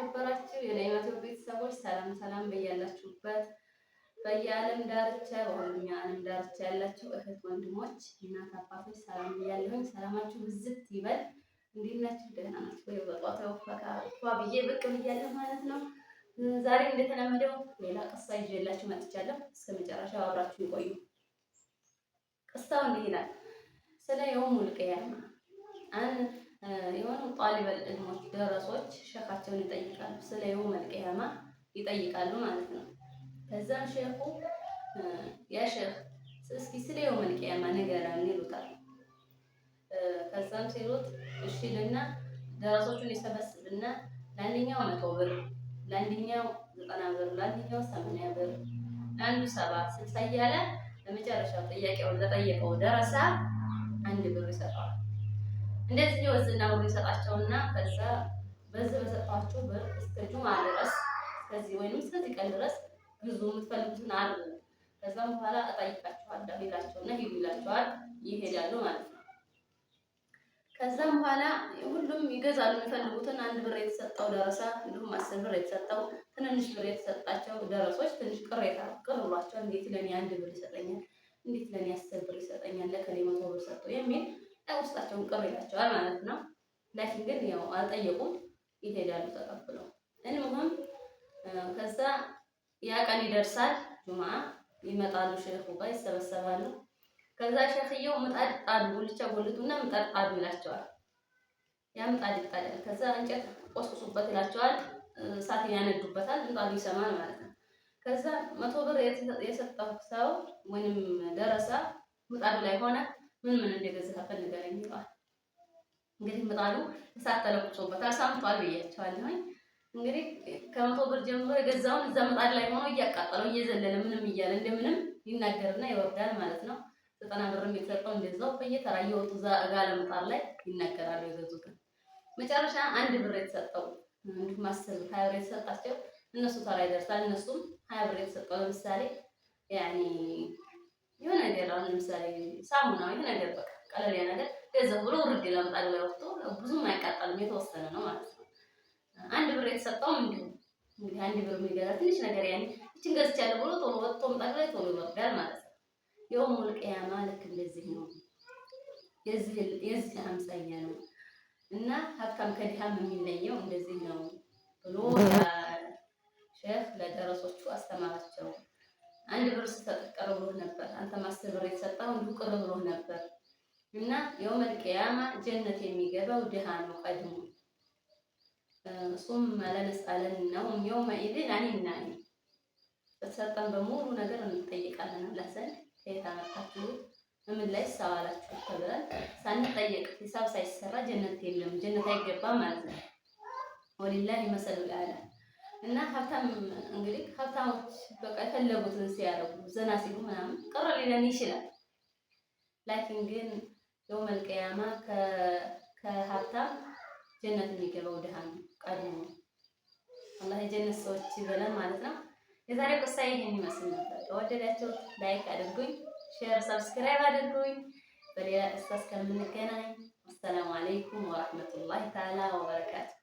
የተከበራችሁ የነይመት ቤተሰቦች ሰላም ሰላም በያላችሁበት በየዓለም ዳርቻ በሁሉም የዓለም ዳርቻ ያላችሁ እህት ወንድሞች፣ እናት አባቶች ሰላም ብያለሁኝ። ሰላማችሁ ብዝት ይበል። እንዴት ናችሁ? ደህና ናችሁ ወይ? በጧት ፈካ ብዬ ብቅ ብያለሁ ማለት ነው። ዛሬ እንደተለመደው ሌላ ቅሳ ይዤላችሁ መጥቻለሁ። እስከ መጨረሻው አብራችሁ ይቆዩ። ቅሳው እንዲህ ይላል። ስለ የውሙል ቂያማ የሆኑ ጣሊበል ዕልሞች ደረሶች ሸኻቸውን ይጠይቃሉ። ስለ የውሙል ቂያማ ይጠይቃሉ ማለት ነው። ከዛም ሼኹ ያ ሼኽ እስኪ ስለ የውሙል ቂያማ ንገረን ይሉታል። ከዛም ሲሉት እሺ ልና ደረሶቹን ይሰበስብና ለአንደኛው 100 ብር፣ ለአንደኛው 90 ብር፣ ለአንደኛው 80 ብር፣ ለአንዱ 70 60 እያለ ለመጨረሻው ጥያቄውን ለጠየቀው ደረሳ 1 ብር ይሰጠዋል። እንደዚህ ይወዝና ብር ይሰጣቸውና ከዛ በዚህ በሰጣችሁ ብር እስከ ጁማ ድረስ እስከዚህ ወይንም እስከዚህ ቀን ድረስ ብዙ የምትፈልጉትን አድርጉ፣ ከዛም በኋላ እጠይቃችኋለሁ ይላቸውና ሂዱ ይላቸዋል። ይሄዳሉ ማለት ነው። ከዛም በኋላ ሁሉም ይገዛሉ የሚፈልጉትን። 1 ብር የተሰጠው ደረሳ እንዲሁም 10 ብር የተሰጠው ትንንሽ ብር የተሰጣቸው ደረሶች ትንሽ ቅሬታ ቅር ብሏቸው እንዴት ለኔ 1 ብር ይሰጠኛል፣ እንዴት ለኔ 10 ብር ይሰጠኛል፣ ለከሌ 100 ብር ሰጠው የሚል ውስጣቸውን ቅር ይላቸዋል ማለት ነው። ላኪን ግን ያው አልጠየቁም፣ ይሄዳሉ ተቀብለው። እንሙም ከዛ ያ ቀን ይደርሳል። ጁማ ይመጣሉ፣ ሼኹ ጋር ይሰበሰባሉ። ከዛ ሼኽየው ምጣድ ጣዱ፣ ጉልቻ ጎልቱና ምጣድ ጣዱ ይላቸዋል። ያ ምጣድ ይጣዳል። ከዛ እንጨት ቆስቁሱበት ይላቸዋል። እሳት ያነዱበታል። ምጣዱ ይሰማል ማለት ነው። ከዛ 100 ብር የሰጠው ሰው ወይንም ደረሳ ምጣዱ ላይ ሆነ ምን እንደገዛህበት ንገረኝ ይለዋል። እንግዲህ ምጣዱ እሳት ተለኩሶበታል፣ ሰምቷል ብያቸዋለሁ። እንግዲህ ከ100 ብር ጀምሮ የገዛውን እዛ ምጣድ ላይ ሆኖ እያቃጠለው እየዘለለ ምንም እያለ እንደምንም ይናገርና ይወርዳል ማለት ነው። 90 ብርም የተሰጠው እንደዛው በየተራ እየወጡ እዛ ጋለ ምጣድ ላይ ይናገራሉ የገዙትን። መጨረሻ 1 ብር የተሰጠው እንዲሁም 10 ብር 20 ብር የተሰጣቸው እነሱ ተራ ይደርሳል። እነሱም 20 ብር የተሰጠው ለምሳሌ ያኒ የሆነ ነገር አሁን ለምሳሌ ሳሙና ወይ ነገር በቃ ቀለል ያለ ነገር ገንዘብ ብሎ ውርድ ለምጣድ ላይ ወጥቶ ብዙም አይቃጠልም፣ የተወሰነ ነው ማለት ነው። 1 ብር የተሰጠው እንዲሁ እንግዲህ 1 ብር የሚገዛ ትንሽ ነገር ያኔ እቺን ገዝቻለሁ ብሎ ቶሎ ወጥቶ ምጣድ ላይ ቶሎ ይወርዳል ማለት ነው። የውሙል ቂያማ ልክ እንደዚህ ነው። የዚህ አምሳያ ነው እና ሀብታም ከድሃም የሚለየው እንደዚህ ነው ብሎ ሼኽ ለደረሶቹ አስተማራቸው። 1 ብር ስትሰጥ ቅር ብሎህ ነበር፣ አንተ 10 ብር የተሰጠው እንዲሁ ቅር ብሎህ ነበር እና የውመል ቂያማ ጀነት የሚገባው ድሃ ነው ቀድሞ። እሱም ለነስአለነሁም የውመኢዝን አኒናኒ በተሰጠን በሙሉ ነገር እንጠይቃለን። አላህ ዘንድ ከየት አመጣችሁት ምን ላይ ሰዋላችሁ ተብለን ሳንጠየቅ ሂሳብ ሳይሰራ ጀነት የለም፣ ጀነት አይገባም ማለት ነው። ወሊላሂ መሰሉል አዕላ እና ሀብታም እንግዲህ ሀብታሞች በቃ የፈለጉትን ሲያረጉ ዘና ሲሉ ምናምን ቅር ሊለን ይችላል። ላኪን ግን የውመል ቂያማ ከሀብታም ጀነት የሚገባው ድሃ ነው ቀድሞ። አላህ የጀነት ሰዎች ይበለን ማለት ነው። የዛሬ ቆሳዬ ይሄን ይመስል ነበር። ከወደዳችሁ ላይክ አድርጉኝ፣ ሼር፣ ሰብስክራይብ አድርጉኝ። በሌላ ቅሳ እስከምንገናኝ አሰላሙ አለይኩም ወራህመቱላሂ ተዓላ ወበረካቱ።